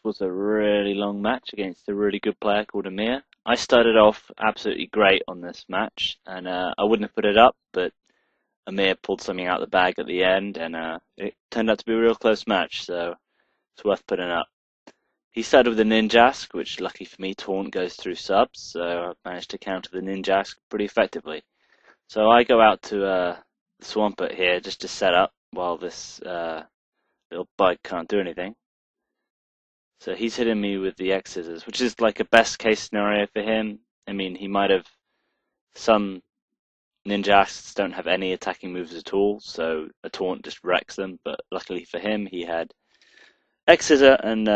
was a really long match against a really good player called Amir. I started off absolutely great on this match, and I wouldn't have put it up, but Amir pulled something out of the bag at the end, and it turned out to be a real close match, so it's worth putting up. He started with a Ninjask, which lucky for me, taunt goes through subs, so I managed to counter the Ninjask pretty effectively. So I go out to the Swampert here just to set up while this little bug can't do anything. So he's hitting me with the X scissors, which is like a best case scenario for him. I mean, he might have some Ninjasks don't have any attacking moves at all, so a taunt just wrecks them. But luckily for him, he had X scissor and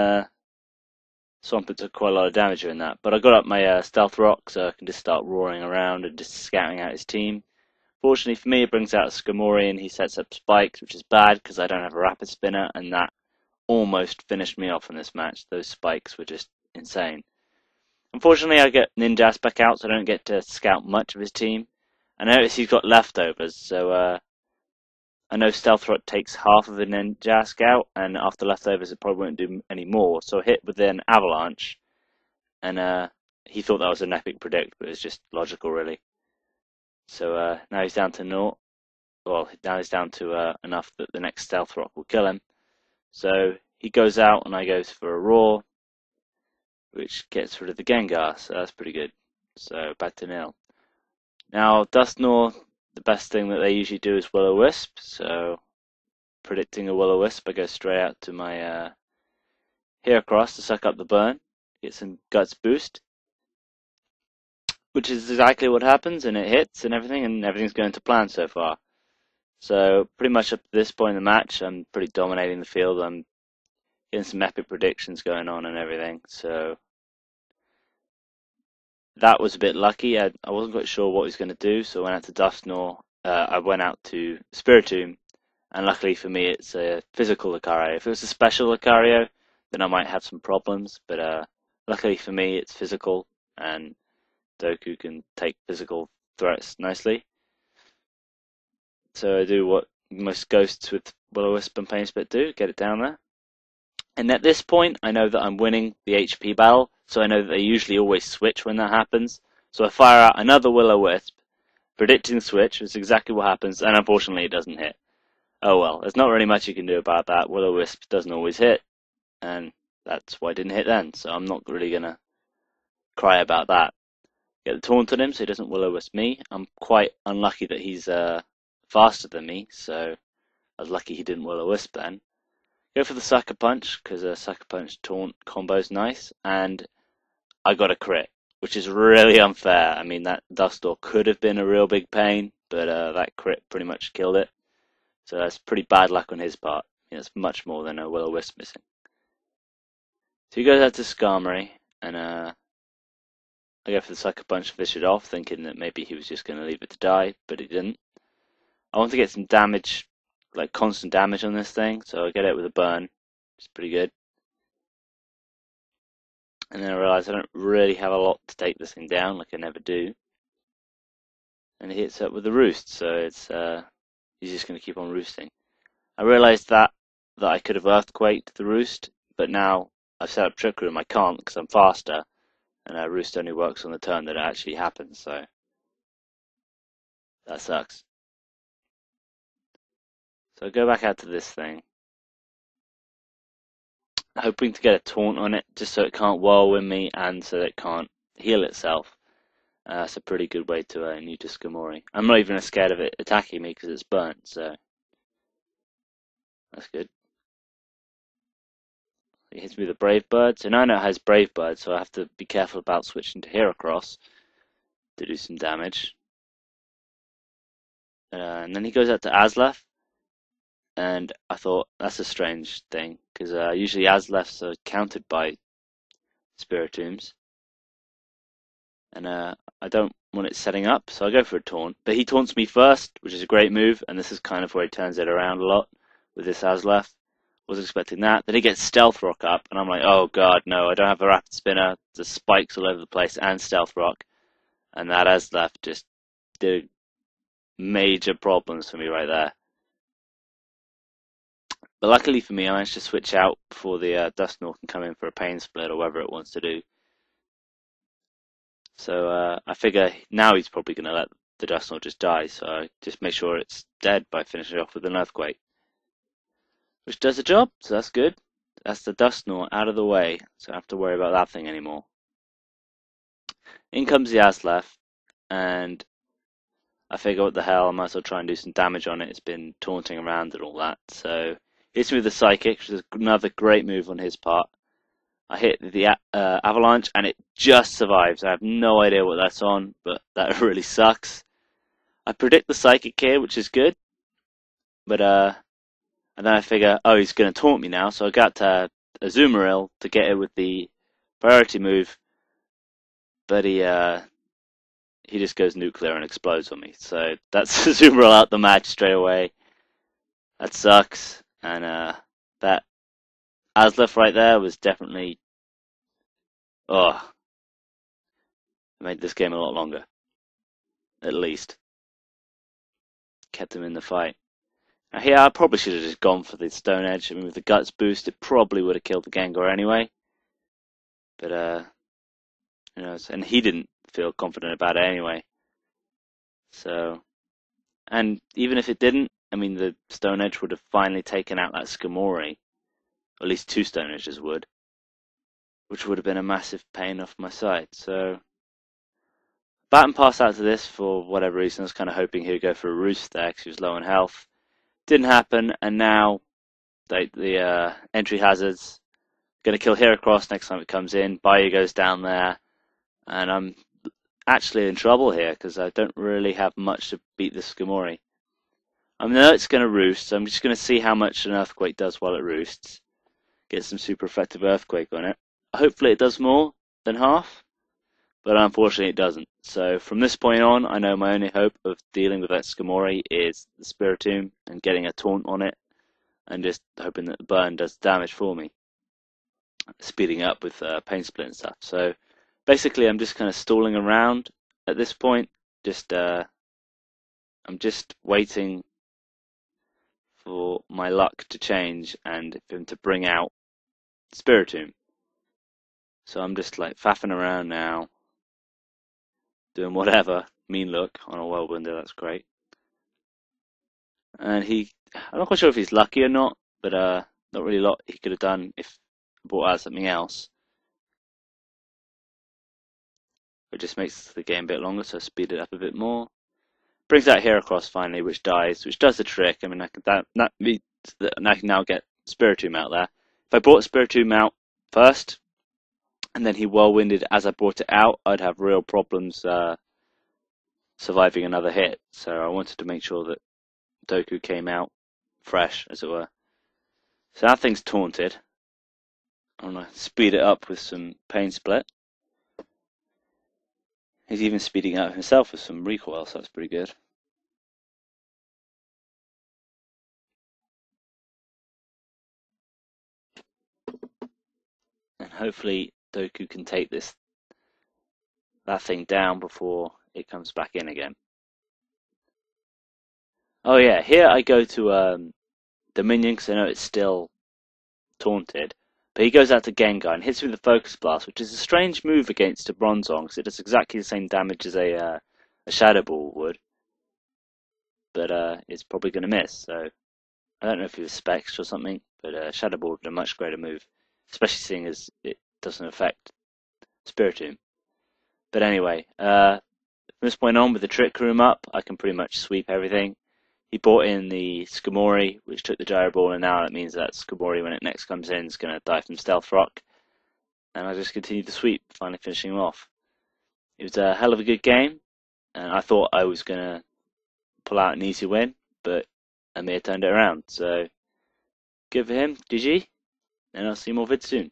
Swampert took quite a lot of damage in that. But I got up my stealth rock, so I can just start roaring around and just scouting out his team. Fortunately for me, it brings out a Skamori and he sets up spikes, which is bad because I don't have a rapid spinner, and that almost finished me off in this match. Those spikes were just insane. Unfortunately, I get Ninjask back out, so I don't get to scout much of his team. I notice he's got leftovers, so I know Stealth Rock takes half of the Ninjask out, and after leftovers it probably won't do any more. So I hit with an Avalanche, and he thought that was an epic predict, but it was just logical, really. So now he's down to naught. Well, now he's down to enough that the next Stealth Rock will kill him. So he goes out and I go for a Roar, which gets rid of the Gengar, so that's pretty good. So back to nil. Now Dusknoir, the best thing that they usually do is Will-O-Wisp, so predicting a Will-O-Wisp, I go straight out to my Heracross to suck up the burn, get some Guts boost, which is exactly what happens, and it hits and everything's going to plan so far. So pretty much up to this point in the match, I'm pretty dominating the field. I'm getting some epic predictions going on and everything. So that was a bit lucky. I wasn't quite sure what he was going to do, so I went out to Dusknoir. I went out to Spiritomb, and luckily for me, it's a physical Lucario. If it was a special Lucario, then I might have some problems. But luckily for me, it's physical, and Doku can take physical threats nicely. So I do what most ghosts with Will-O-Wisp and Pain Split do, get it down there. And at this point, I know that I'm winning the HP battle, so I know that they usually always switch when that happens. So I fire out another Will-O-Wisp, predicting the switch, which is exactly what happens, and unfortunately it doesn't hit. Oh well, there's not really much you can do about that. Will-O-Wisp doesn't always hit, and that's why it didn't hit then, so I'm not really going to cry about that. Get the taunt on him so he doesn't Will-O-Wisp me. I'm quite unlucky that he's faster than me, so I was lucky he didn't Will-O-Wisp then. Go for the Sucker Punch, because a Sucker Punch taunt combo's nice, and I got a crit, which is really unfair. I mean, that Dusknoir could have been a real big pain, but that crit pretty much killed it. So that's pretty bad luck on his part. It's much more than a Will-O-Wisp missing. So he goes out to Skarmory, and I go for the Sucker Punch to finish it off, thinking that maybe he was just going to leave it to die, but he didn't. I want to get some damage, like constant damage on this thing, so I get it with a burn, which is pretty good. And then I realise I don't really have a lot to take this thing down, like I never do. And he hits up with the Roost, so it's he's just going to keep on roosting. I realised that I could have Earthquaked the Roost, but now I've set up Trick Room, I can't because I'm faster, and Roost only works on the turn that it actually happens, so that sucks. So I go back out to this thing, hoping to get a taunt on it just so it can't whirlwind me and so that it can't heal itself. That's a pretty good way to neuter Skamori. I'm not even scared of it attacking me because it's burnt, so that's good. It hits me with a Brave Bird, so now I know it has Brave Bird, so I have to be careful about switching to Heracross to do some damage. And then he goes out to Aslef, and I thought that's a strange thing because usually Aslefs are countered by Spiritombs, and I don't want it setting up, so I go for a taunt. But he taunts me first, which is a great move, and this is kind of where he turns it around a lot with this Aslef. Wasn't expecting that. Then he gets Stealth Rock up, and I'm like, oh god, no, I don't have a Rapid Spinner. There's spikes all over the place and Stealth Rock, and that Aslef just did major problems for me right there. But luckily for me, I managed to switch out before the Dusknoir can come in for a pain split or whatever it wants to do. So I figure now he's probably going to let the Dusknoir just die, so I just make sure it's dead by finishing it off with an Earthquake. Which does the job, so that's good. That's the Dusknoir out of the way, so I don't have to worry about that thing anymore. In comes the Aslef, and I figure what the hell, I might as well try and do some damage on it. It's been taunting around and all that, so hits me with the Psychic, which is another great move on his part. I hit the Avalanche, and it just survives. I have no idea what that's on, but that really sucks. I predict the Psychic here, which is good, but and then I figure, oh, he's going to taunt me now, so I got to Azumarill to get it with the priority move, but he just goes nuclear and explodes on me. So that's Azumarill out the match straight away. That sucks, and that Aslef right there was definitely, oh, it made this game a lot longer, at least. Kept him in the fight. Now here, I probably should have just gone for the Stone Edge. I mean, with the Guts boost, it probably would have killed the Gengar anyway. But, who knows? And he didn't feel confident about it anyway. So, and even if it didn't, I mean, the Stone Edge would have finally taken out that Skarmory. Or at least two Stone Edges would. Which would have been a massive pain off my side. So, Baton passed out to this for whatever reason. I was kind of hoping he would go for a Roost there because he was low on health. Didn't happen, and now the entry hazards going to kill Heracross next time it comes in. Bayou goes down there, and I'm actually in trouble here because I don't really have much to beat this Skarmory. I know it's going to roost, so I'm just going to see how much an Earthquake does while it roosts. Get some super effective Earthquake on it. Hopefully it does more than half, but unfortunately it doesn't. So from this point on, I know my only hope of dealing with that Skarmory is the Spiritomb and getting a taunt on it, and just hoping that the burn does damage for me, speeding up with pain split and stuff. So basically, I'm just kind of stalling around at this point. I'm just waiting for my luck to change and for him to bring out Spiritomb. So I'm just like faffing around now, doing whatever. Mean look on a Whirlwinder, that's great. And I'm not quite sure if he's lucky or not, but not really a lot he could have done if I brought out something else. It just makes the game a bit longer, so I speed it up a bit more. Brings out Heracross finally, which dies, which does the trick. I mean, that means that I can now get Spiritomb out there. If I brought Spiritomb out first, and then he Whirlwinded as I brought it out, I'd have real problems surviving another hit. So I wanted to make sure that Doku came out fresh, as it were. So that thing's taunted. I'm going to speed it up with some Pain Split. He's even speeding up himself with some recoil, so that's pretty good. And hopefully Doku can take that thing down before it comes back in again. Oh yeah, here I go to Dominion because I know it's still taunted. But he goes out to Gengar and hits me with the Focus Blast, which is a strange move against a Bronzong because it does exactly the same damage as a Shadow Ball would. But it's probably going to miss, so I don't know if he was Specs or something, but Shadow Ball would be a much greater move, especially seeing as it doesn't affect Spiritomb. But anyway, from this point on, with the Trick Room up, I can pretty much sweep everything. He brought in the Skarmory, which took the Gyro Ball, and now that means that Skarmory, when it next comes in, is going to die from Stealth Rock. And I just continued to sweep, finally finishing him off. It was a hell of a good game, and I thought I was going to pull out an easy win, but Amir turned it around. So, good for him, GG, and I'll see more vids soon.